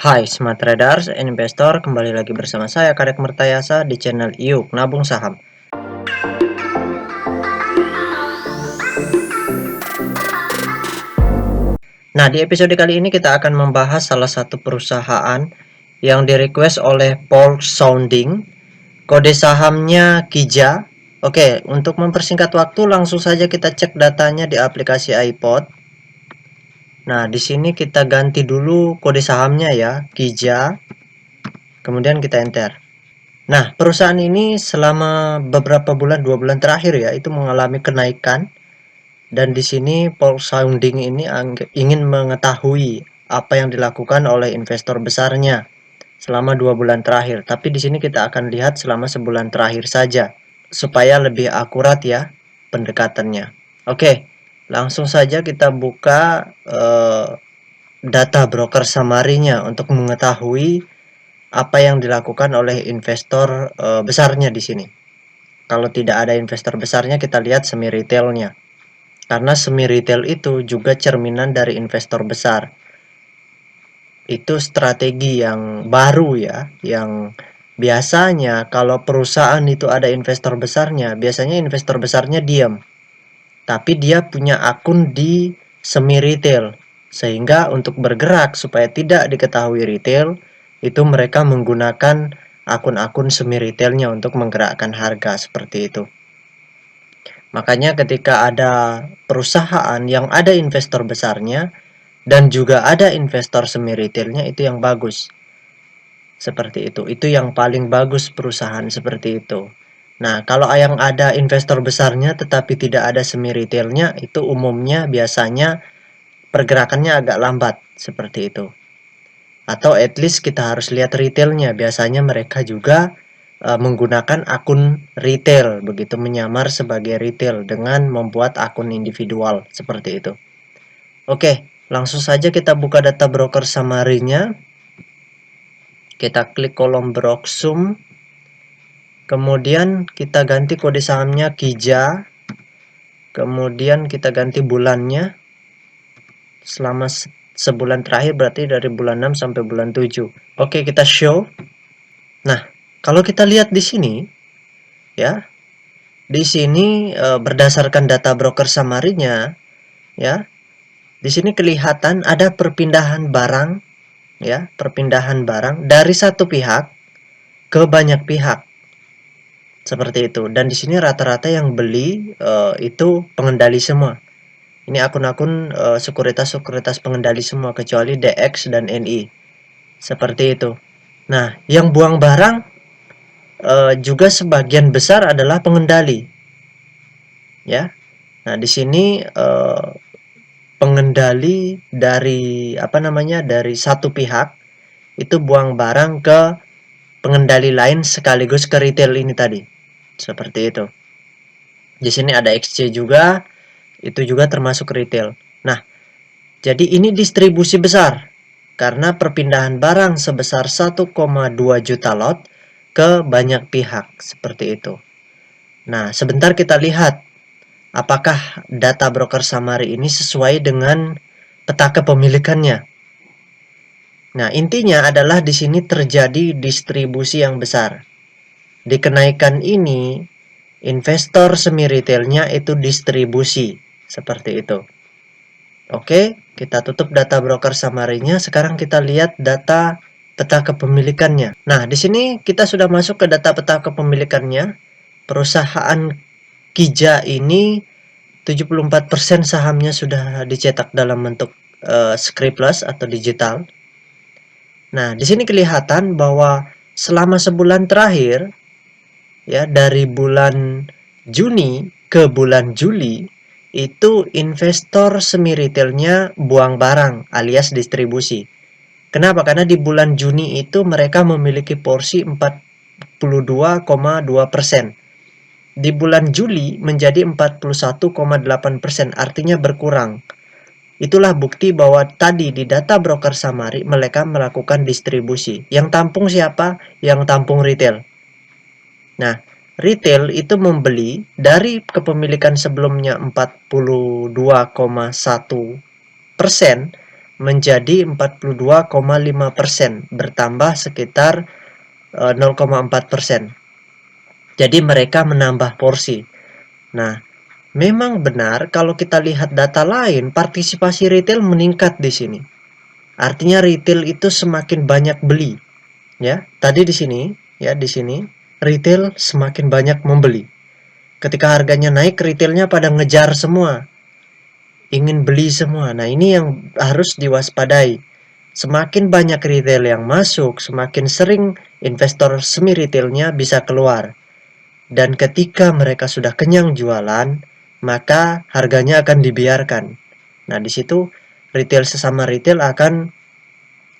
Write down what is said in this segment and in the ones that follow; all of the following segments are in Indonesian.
Hai Smart Traders and Investor, kembali lagi bersama saya Kadek Mertayasa di channel Iuk Nabung Saham. Nah, di episode kali ini kita akan membahas salah satu perusahaan yang di-request oleh Paul Sounding. Kode sahamnya KIJA. Oke, untuk mempersingkat waktu langsung saja kita cek datanya di aplikasi iPod. Nah, di sini kita ganti dulu kode sahamnya ya, KIJA. Kemudian kita enter. Nah, perusahaan ini selama beberapa bulan, 2 bulan terakhir ya, itu mengalami kenaikan. Dan di sini Paul Sounding ini ingin mengetahui apa yang dilakukan oleh investor besarnya selama 2 bulan terakhir. Tapi di sini kita akan lihat selama sebulan terakhir saja, supaya lebih akurat ya pendekatannya. Oke, langsung saja kita buka data broker summary-nya untuk mengetahui apa yang dilakukan oleh investor besarnya di sini. Kalau tidak ada investor besarnya, kita lihat semi retailnya. Karena semi retail itu juga cerminan dari investor besar. Itu strategi yang baru ya, yang biasanya kalau perusahaan itu ada investor besarnya, biasanya investor besarnya diam. Tapi dia punya akun di semi retail. Sehingga untuk bergerak supaya tidak diketahui retail, itu mereka menggunakan akun-akun semi retailnya untuk menggerakkan harga seperti itu. Makanya ketika ada perusahaan yang ada investor besarnya dan juga ada investor semi retailnya, itu yang bagus. Seperti itu. Itu yang paling bagus perusahaan seperti itu. Nah, kalau yang ada investor besarnya tetapi tidak ada semi retailnya, itu umumnya biasanya pergerakannya agak lambat seperti itu. Atau at least kita harus lihat retailnya. Biasanya mereka juga menggunakan akun retail, begitu menyamar sebagai retail dengan membuat akun individual seperti itu. Oke, langsung saja kita buka data broker summary-nya. Kita klik kolom Broksum. Kemudian kita ganti kode sahamnya KIJA. Kemudian kita ganti bulannya. Selama sebulan terakhir berarti dari bulan 6 sampai bulan 7. Oke, kita show. Nah, kalau kita lihat di sini ya, di sini berdasarkan data broker summary-nya ya, di sini kelihatan ada perpindahan barang ya, perpindahan barang dari satu pihak ke banyak pihak. Seperti itu. Dan di sini rata-rata yang beli itu pengendali semua. Ini akun-akun sekuritas-sekuritas pengendali semua kecuali DX dan NI. Seperti itu. Nah, yang buang barang juga sebagian besar adalah pengendali. Ya. Nah, di sini pengendali dari dari satu pihak itu buang barang ke pengendali lain sekaligus ke retail ini tadi. Seperti itu. Di sini ada XC juga, itu juga termasuk retail. Nah, jadi ini distribusi besar karena perpindahan barang sebesar 1,2 juta lot ke banyak pihak seperti itu. Nah, sebentar kita lihat apakah data broker summary ini sesuai dengan peta kepemilikannya. Nah, intinya adalah di sini terjadi distribusi yang besar. Di kenaikan ini, investor semi retailnya itu distribusi seperti itu. Oke, kita tutup data broker summary-nya. Sekarang kita lihat data peta kepemilikannya. Nah, di sini kita sudah masuk ke data peta kepemilikannya. Perusahaan KIJA ini 74% sahamnya sudah dicetak dalam bentuk scriptless atau digital. Nah, di sini kelihatan bahwa selama sebulan terakhir ya, dari bulan Juni ke bulan Juli itu investor semi retailnya buang barang alias distribusi. Kenapa? Karena di bulan Juni itu mereka memiliki porsi 42,2%. Di bulan Juli menjadi 41,8%, artinya berkurang. Itulah bukti bahwa tadi di data broker summary mereka melakukan distribusi. Yang tampung siapa? Yang tampung retail. Nah, retail itu membeli dari kepemilikan sebelumnya 42,1%, menjadi 42,5%, bertambah sekitar 0,4%. Jadi mereka menambah porsi. Nah, memang benar kalau kita lihat data lain, partisipasi retail meningkat di sini. Artinya retail itu semakin banyak beli. Ya, tadi di sini, ya di sini retail semakin banyak membeli. Ketika harganya naik, retailnya pada ngejar semua, ingin beli semua. Nah, ini yang harus diwaspadai. Semakin banyak retail yang masuk, semakin sering investor semi retailnya bisa keluar. Dan ketika mereka sudah kenyang jualan, maka harganya akan dibiarkan. Nah, di situ retail sesama retail akan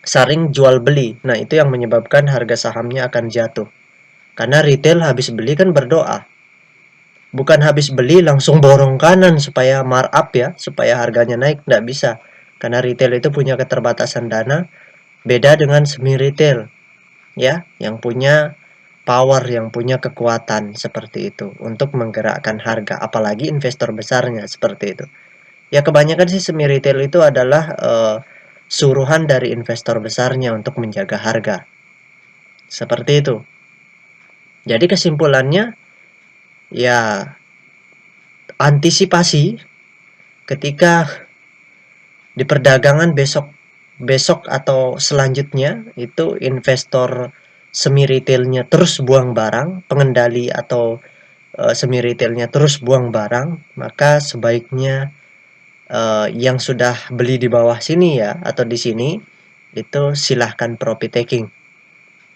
saling jual beli. Nah, itu yang menyebabkan harga sahamnya akan jatuh. Karena retail habis beli kan berdoa. Bukan habis beli langsung borong kanan supaya markup ya, supaya harganya naik, nggak bisa. Karena retail itu punya keterbatasan dana, beda dengan semi retail ya, yang punya power, yang punya kekuatan seperti itu untuk menggerakkan harga, apalagi investor besarnya seperti itu. Ya kebanyakan sih semi retail itu adalah suruhan dari investor besarnya untuk menjaga harga. Seperti itu. Jadi kesimpulannya ya, antisipasi ketika di perdagangan besok atau selanjutnya itu investor semi retailnya terus buang barang, pengendali atau semi retailnya terus buang barang, maka sebaiknya yang sudah beli di bawah sini ya atau di sini itu silahkan profit taking,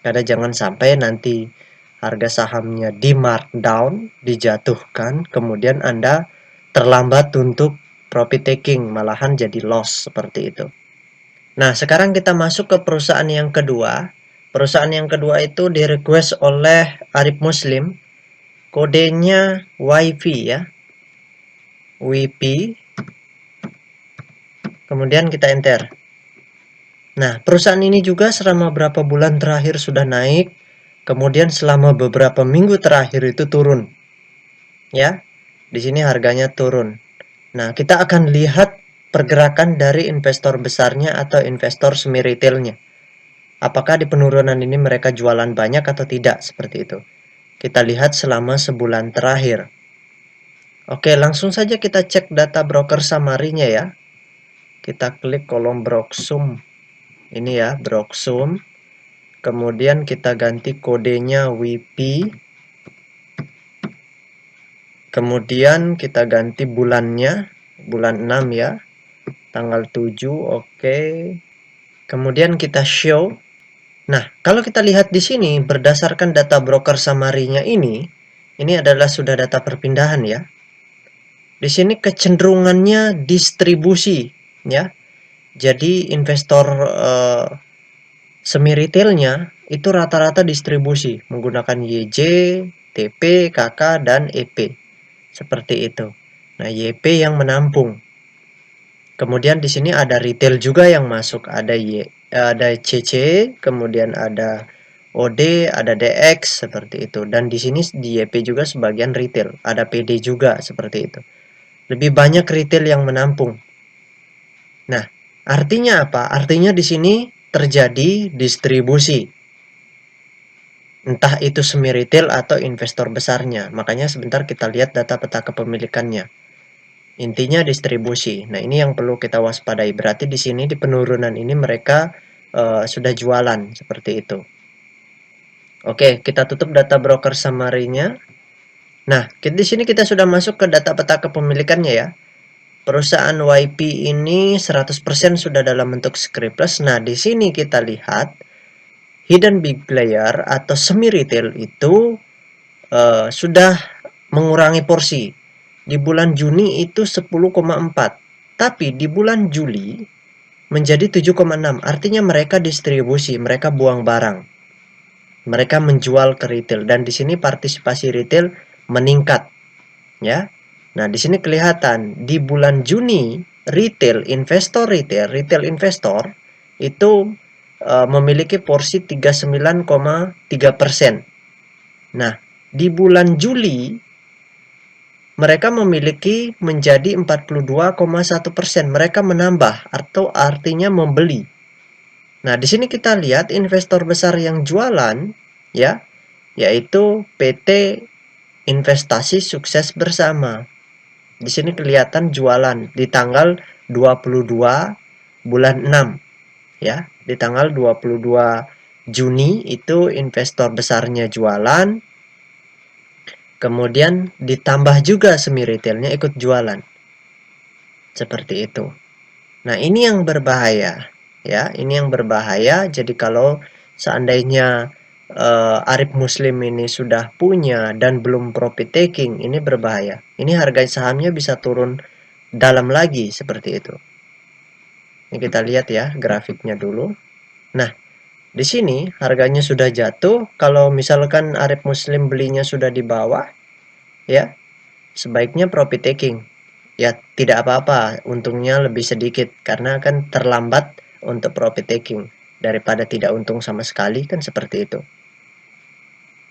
karena jangan sampai nanti harga sahamnya di markdown, dijatuhkan, kemudian Anda terlambat untuk profit taking, malahan jadi loss seperti itu. Nah, sekarang kita masuk ke perusahaan yang kedua. Perusahaan yang kedua itu di-request oleh Arif Muslim. Kodenya YP ya. WP. Kemudian kita enter. Nah, perusahaan ini juga selama berapa bulan terakhir sudah naik. Kemudian selama beberapa minggu terakhir itu turun. Ya. Di sini harganya turun. Nah, kita akan lihat pergerakan dari investor besarnya atau investor semi retailnya. Apakah di penurunan ini mereka jualan banyak atau tidak, seperti itu. Kita lihat selama sebulan terakhir. Oke, langsung saja kita cek data broker summary-nya ya. Kita klik kolom Broksum. Ini ya, Broksum. Kemudian kita ganti kodenya WP. Kemudian kita ganti bulannya, bulan 6 ya. Tanggal 7, oke. Kemudian kita show. Nah, kalau kita lihat di sini berdasarkan data broker summary-nya ini adalah sudah data perpindahan ya. Di sini kecenderungannya distribusi ya. Jadi investor semi retailnya itu rata-rata distribusi menggunakan YJ, TP, KK dan EP. Seperti itu. Nah, YP yang menampung. Kemudian di sini ada retail juga yang masuk, ada CC, kemudian ada OD, ada DX seperti itu. Dan di sini di YP juga sebagian retail, ada PD juga seperti itu. Lebih banyak retail yang menampung. Nah, artinya apa? Artinya di sini terjadi distribusi. Entah itu semi retail atau investor besarnya. Makanya sebentar kita lihat data peta kepemilikannya. Intinya distribusi. Nah, ini yang perlu kita waspadai. Berarti di sini di penurunan ini mereka sudah jualan seperti itu. Oke, kita tutup data broker summary-nya. Nah, di sini kita sudah masuk ke data peta kepemilikannya ya. Perusahaan YP ini 100% sudah dalam bentuk scriptless. Nah, di sini kita lihat hidden big player atau semi retail itu sudah mengurangi porsi. Di bulan Juni itu 10,4. Tapi di bulan Juli menjadi 7,6. Artinya mereka distribusi, mereka buang barang. Mereka menjual ke retail dan di sini partisipasi retail meningkat. Ya. Nah, di sini kelihatan di bulan Juni retail investor itu memiliki porsi 39,3%. Nah, di bulan Juli mereka memiliki menjadi 42,1%. Mereka menambah atau artinya membeli. Nah, di sini kita lihat investor besar yang jualan, ya, yaitu PT Investasi Sukses Bersama. Di sini kelihatan jualan di tanggal 22 bulan 6, ya. Di tanggal 22 Juni itu investor besarnya jualan. Kemudian ditambah juga semi retailnya ikut jualan. Seperti itu. Nah, ini yang berbahaya, ya. Ini yang berbahaya. Jadi kalau seandainya Arif Muslim ini sudah punya dan belum profit taking, ini berbahaya. Ini harga sahamnya bisa turun dalam lagi seperti itu. Ini kita lihat ya grafiknya dulu. Nah, di sini harganya sudah jatuh. Kalau misalkan Arif Muslim belinya sudah di bawah, ya, sebaiknya profit taking. Ya, tidak apa-apa, untungnya lebih sedikit karena kan terlambat untuk profit taking daripada tidak untung sama sekali, kan seperti itu.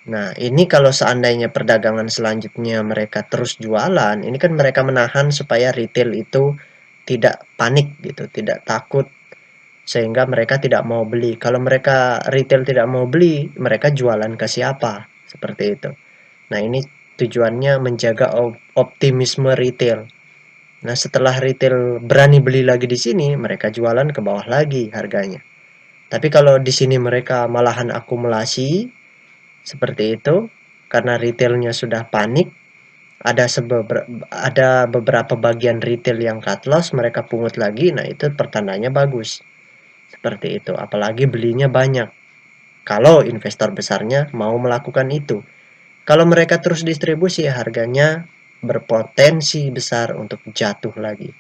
Nah, ini kalau seandainya perdagangan selanjutnya mereka terus jualan, ini kan mereka menahan supaya retail itu tidak panik gitu, tidak takut sehingga mereka tidak mau beli. Kalau mereka retail tidak mau beli, mereka jualan ke siapa? Seperti itu. Nah, ini tujuannya menjaga optimisme retail. Nah, setelah retail berani beli lagi di sini, mereka jualan ke bawah lagi harganya. Tapi kalau di sini mereka malahan akumulasi seperti itu, karena retailnya sudah panik, ada beberapa bagian retail yang cut loss, mereka pungut lagi, nah itu pertandanya bagus. Seperti itu, apalagi belinya banyak. Kalau investor besarnya mau melakukan itu. Kalau mereka terus distribusi, harganya berpotensi besar untuk jatuh lagi.